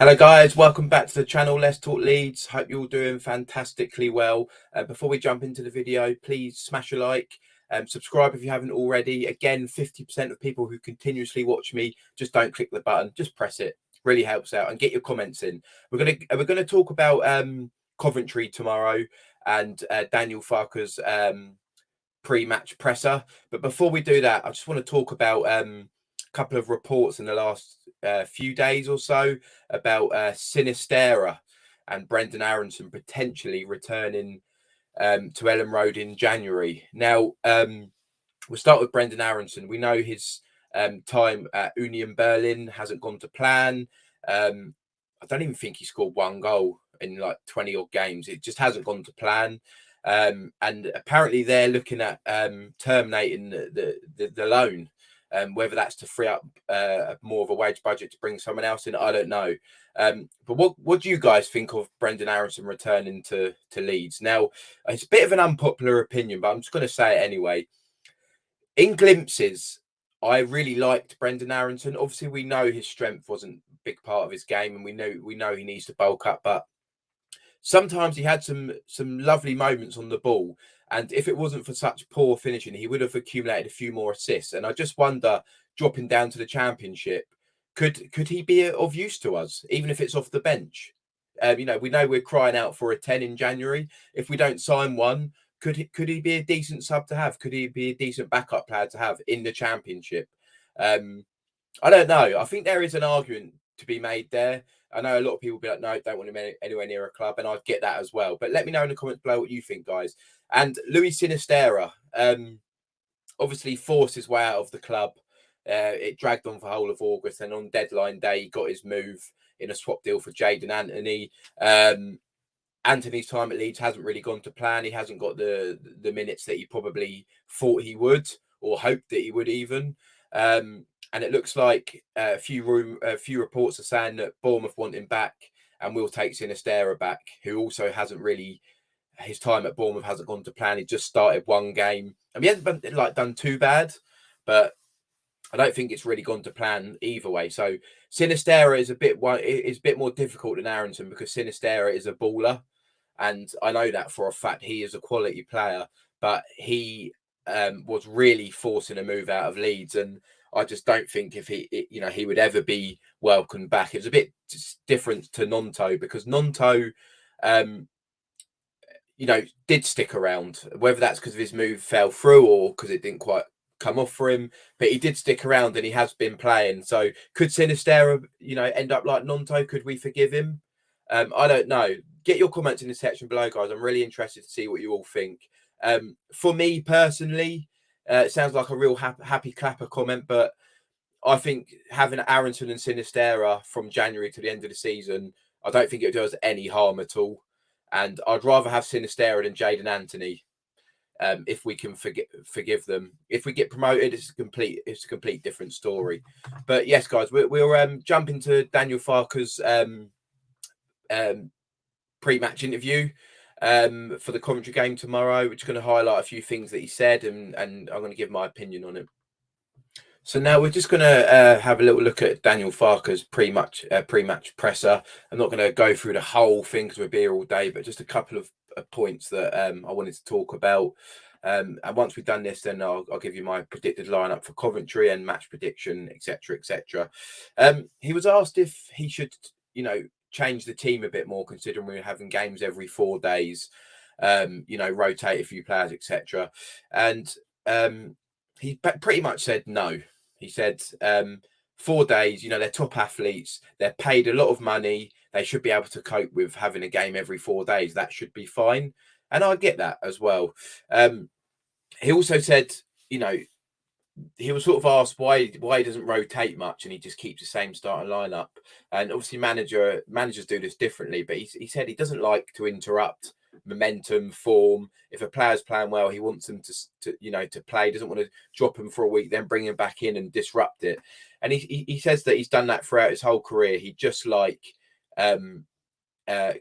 Hello guys, welcome back to the channel. Let's Talk Leeds. Hope you're all doing fantastically well. Before we jump into the video, please smash a like, subscribe if you haven't already. Again, 50% of people who continuously watch me just don't click the button, just press it. Really helps out, and get your comments in. We're gonna talk about Coventry tomorrow and Daniel Farke's pre-match presser. But before we do that, I just want to talk about a couple of reports in the last few days or so about Sinistera and Brendan Arenson potentially returning to Ellen Road in January. Now, we'll start with Brendan Arenson. We know his time at Union Berlin hasn't gone to plan. I don't even think he scored one goal in like 20 odd games. It just hasn't gone to plan. And apparently they're looking at terminating the loan. Whether that's to free up more of a wage budget to bring someone else in, I don't know. But what do you guys think of Brendan Arenson returning to Leeds? Now, it's a bit of an unpopular opinion, but I'm just going to say it anyway. In glimpses, I really liked Brendan Arenson. Obviously, we know his strength wasn't a big part of his game, and we know he needs to bulk up, but sometimes he had some lovely moments on the ball, and if it wasn't for such poor finishing, he would have accumulated a few more assists. And I just wonder, dropping down to the Championship, could he be of use to us, even if it's off the bench? We know we're crying out for a 10 in January. If we don't sign one, could he be a decent sub to have? Could he be a decent backup player to have in the Championship? I don't know. I think there is an argument to be made there. I know a lot of people will be like, no, don't want him anywhere near a club, and I get that as well. But let me know in the comments below what you think, guys. And Luis Sinistera, obviously forced his way out of the club. It dragged on for the whole of August, and on deadline day, he got his move in a swap deal for Jadon Anthony. Anthony's time at Leeds hasn't really gone to plan. He hasn't got the minutes that he probably thought he would, or hoped that he would even. And it looks like a few reports are saying that Bournemouth want him back and will take Sinistera back, who also hasn't really, his time at Bournemouth hasn't gone to plan. He just started one game. I mean, he hasn't been, done too bad, but I don't think it's really gone to plan either way. So Sinistera is a bit more difficult than Arenson, because Sinistera is a baller, and I know that for a fact. He is a quality player, but he was really forcing a move out of Leeds, and I just don't think if he would ever be welcomed back. It was a bit different to Nonto, because Nonto, did stick around. Whether that's because of his move fell through or because it didn't quite come off for him, but he did stick around and he has been playing. So could Sinistera, end up like Nonto? Could we forgive him? I don't know. Get your comments in the section below, guys. I'm really interested to see what you all think. For me personally, it sounds like a real happy clapper comment, but I think having Arenson and Sinistera from January to the end of the season, I don't think it does any harm at all. And I'd rather have Sinistera than Jadon Anthony, if we can forgive them. If we get promoted, it's a complete different story. But yes, guys, we'll jump into Daniel Farke's pre-match interview for the Coventry game tomorrow, which is going to highlight a few things that he said, and I'm going to give my opinion on it. So now we're just going to have a little look at Daniel Farke's pre-match presser. I'm not going to go through the whole thing because we'll be here all day, but just a couple of points that I wanted to talk about. And once we've done this, then I'll give you my predicted lineup for Coventry and match prediction, etc., etc. He was asked if he should, change the team a bit more, considering we're having games every 4 days, rotate a few players, etc. And he pretty much said no. He said 4 days, they're top athletes, they're paid a lot of money, they should be able to cope with having a game every 4 days. That should be fine. And I get that as well. He also said, he was sort of asked why he doesn't rotate much and he just keeps the same starting lineup. And obviously managers do this differently, but he said he doesn't like to interrupt momentum, form. If a player's playing well, he wants them to play. He doesn't want to drop him for a week, then bring him back in and disrupt it. And he says that he's done that throughout his whole career. He just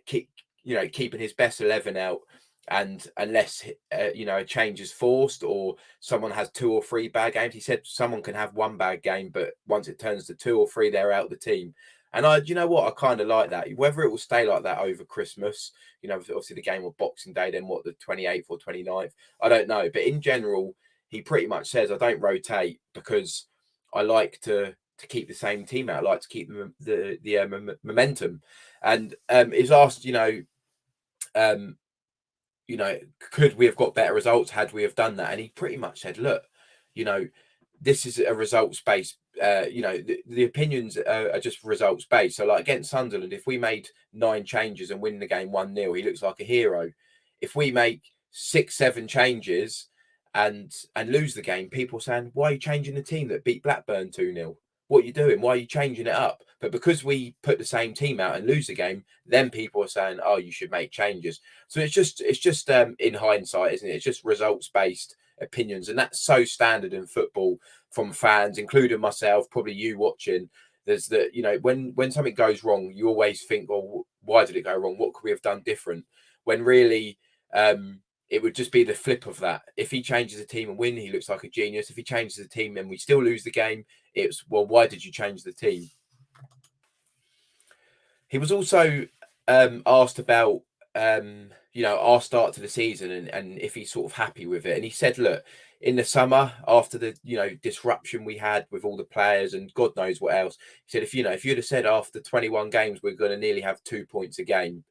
keeping his best 11 out. And unless a change is forced or someone has 2 or 3 bad games, he said someone can have 1 bad game, but once it turns to 2 or 3, they're out of the team. And you know what, I kind of like that. Whether it will stay like that over Christmas, you know, obviously the game of Boxing Day, then what, the 28th or 29th, I don't know. But in general, he pretty much says I don't rotate because I like to keep the same team out. I like to keep the momentum. And he's asked, you know, could we have got better results had we have done that? And he pretty much said, look, you know, this is a results based. The opinions are just results based. So, like against Sunderland, if we made 9 changes and win the game 1-0, he looks like a hero. If we make 6, 7 changes and lose the game, people are saying, why are you changing the team that beat Blackburn 2-0? What are you doing? Why are you changing it up? But because we put the same team out and lose the game, then people are saying, oh, you should make changes. So it's just in hindsight, isn't it? It's just results based opinions, and that's so standard in football from fans, including myself, probably you watching. There's that, you know, when something goes wrong, you always think, well, why did it go wrong? What could we have done different? When really it would just be the flip of that. If he changes the team and win, he looks like a genius. If he changes the team and we still lose the game, it's, well, why did you change the team? He was also asked about our start to the season and if he's sort of happy with it. And he said, look, in the summer, after the disruption we had with all the players and God knows what else, he said, if you'd have said after 21 games we're going to nearly have 2 points a game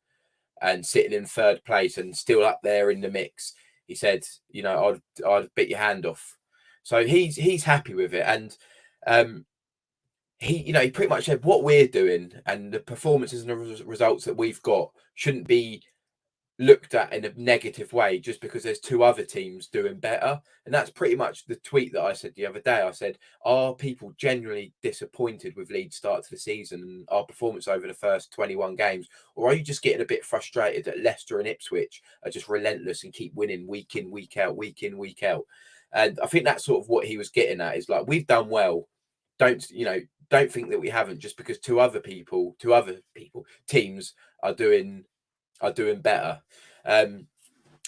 and sitting in 3rd place and still up there in the mix, he said, I'd bit your hand off. So he's happy with it. And he pretty much said what we're doing and the performances and the results that we've got shouldn't be looked at in a negative way just because there's 2 other teams doing better. And that's pretty much the tweet that I said the other day. I said, are people genuinely disappointed with Leeds' start to the season and our performance over the first 21 games? Or are you just getting a bit frustrated that Leicester and Ipswich are just relentless and keep winning week in, week out, week in, week out? And I think that's sort of what he was getting at, is like, we've done well. Don't think that we haven't just because two other teams are doing better.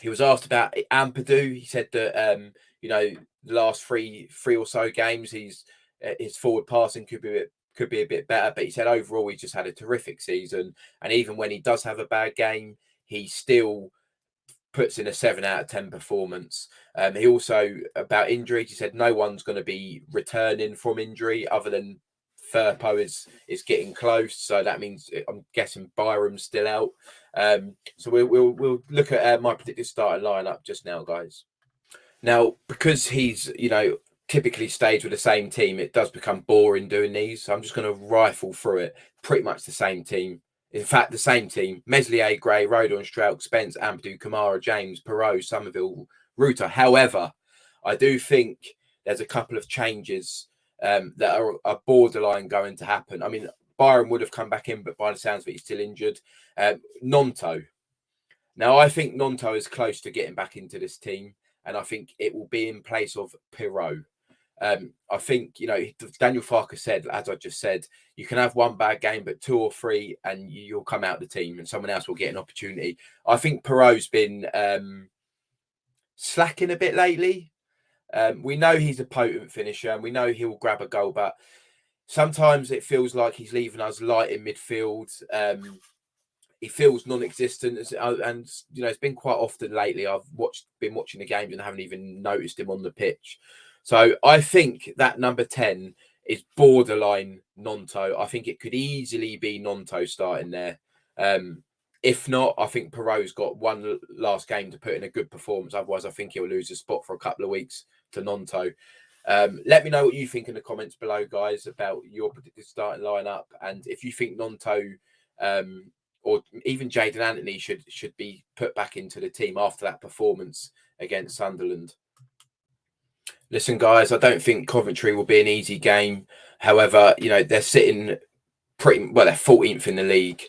He was asked about Ampadu. He said that the last three or so games, his forward passing could be a bit better. But he said overall he just had a terrific season, and even when he does have a bad game, he still puts in a 7 out of 10 performance. He also, about injuries, he said no one's going to be returning from injury other than Firpo is getting close, so that means I'm guessing Byram's still out. So we'll look at my predicted starting lineup just now, guys. Now, because he's typically stays with the same team, it does become boring doing these. So I'm just going to rifle through it. Pretty much the same team. In fact, the same team: Meslier, Gray, Rodon, Strauch, Spence, Ampadu, Kamara, James, Perot, Somerville, Ruta. However, I do think there's a couple of changes that are borderline going to happen. I mean, Byram would have come back in, but by the sounds of it, he's still injured. Nonto. Now, I think Nonto is close to getting back into this team, and I think it will be in place of Perot. I think, Daniel Farke said, as I just said, you can have one bad game, but 2 or 3 and you'll come out the team and someone else will get an opportunity. I think Perot's been slacking a bit lately. We know he's a potent finisher and we know he'll grab a goal, but sometimes it feels like he's leaving us light in midfield. He feels non-existent, and it's been quite often lately. I've been watching the games and haven't even noticed him on the pitch. So I think that number 10 is borderline Nonto. I think it could easily be Nonto starting there. If not, I think Perot's got one last game to put in a good performance. Otherwise, I think he'll lose his spot for a couple of weeks to Nonto. Let me know what you think in the comments below, guys, about your predicted starting lineup, and if you think Nonto or even Jayden Anthony should be put back into the team after that performance against Sunderland. Listen, guys, I don't think Coventry will be an easy game. However, they're sitting pretty well. They're 14th in the league.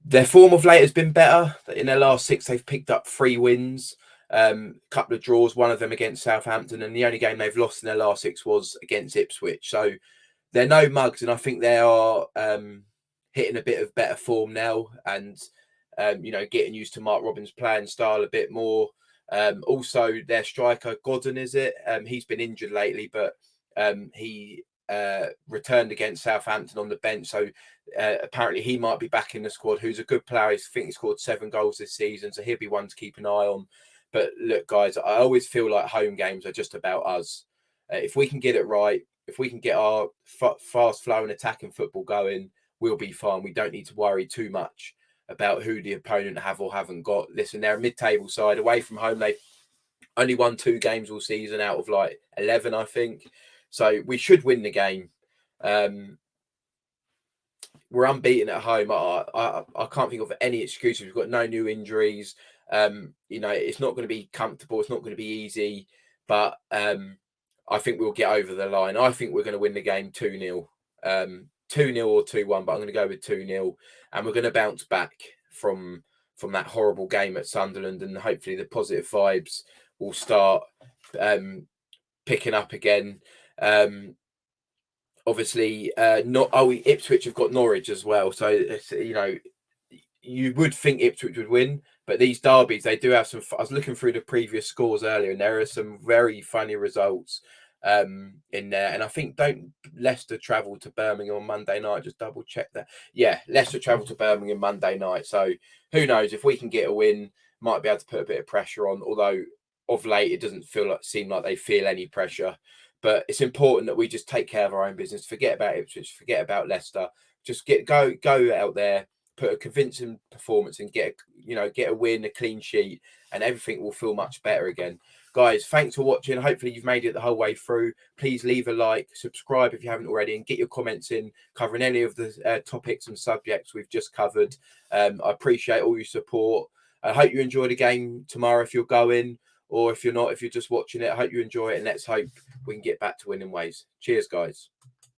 Their form of late has been better. In their last 6, they've picked up 3 wins, a couple of draws, one of them against Southampton, and the only game they've lost in their last 6 was against Ipswich. So they're no mugs, and I think they are hitting a bit of better form now, and getting used to Mark Robins' playing style a bit more. Also, their striker Godden, he's been injured lately, but he returned against Southampton on the bench. So apparently he might be back in the squad, who's a good player. I think he scored 7 goals this season, so he'll be one to keep an eye on. But look, guys, I always feel like home games are just about us. If we can get it right, if we can get our fast flowing attacking football going, we'll be fine. We don't need to worry too much about who the opponent have or haven't got. Listen, they're a mid-table side away from home. They've only won 2 games all season out of like 11, I think. So we should win the game. We're unbeaten at home. I can't think of any excuses. We've got no new injuries. You know, it's not going to be comfortable. It's not going to be easy. But I think we'll get over the line. I think we're going to win the game 2-0. 2-0 or 2-1, but I'm going to go with 2-0. And we're going to bounce back from that horrible game at Sunderland. And hopefully the positive vibes will start picking up again. Obviously, Ipswich have got Norwich as well. So, it's, you know, you would think Ipswich would win, but these derbies, they do have some. I was looking through the previous scores earlier, and there are some very funny results in there. And I think don't Leicester travel to Birmingham on Monday night? Just double check that. Yeah, Leicester travel to Birmingham Monday night. So who knows if we can get a win, might be able to put a bit of pressure on. Although of late it doesn't seem like they feel any pressure. But it's important that we just take care of our own business. Forget about Ipswich. Forget about Leicester. Just go out there, put a convincing performance, and get a win, a clean sheet, and everything will feel much better again. Guys, thanks for watching. Hopefully you've made it the whole way through. Please leave a like, subscribe if you haven't already, and get your comments in covering any of the topics and subjects we've just covered. I appreciate all your support. I hope you enjoy the game tomorrow if you're going. Or if you're not, if you're just watching it, I hope you enjoy it, and let's hope we can get back to winning ways. Cheers, guys.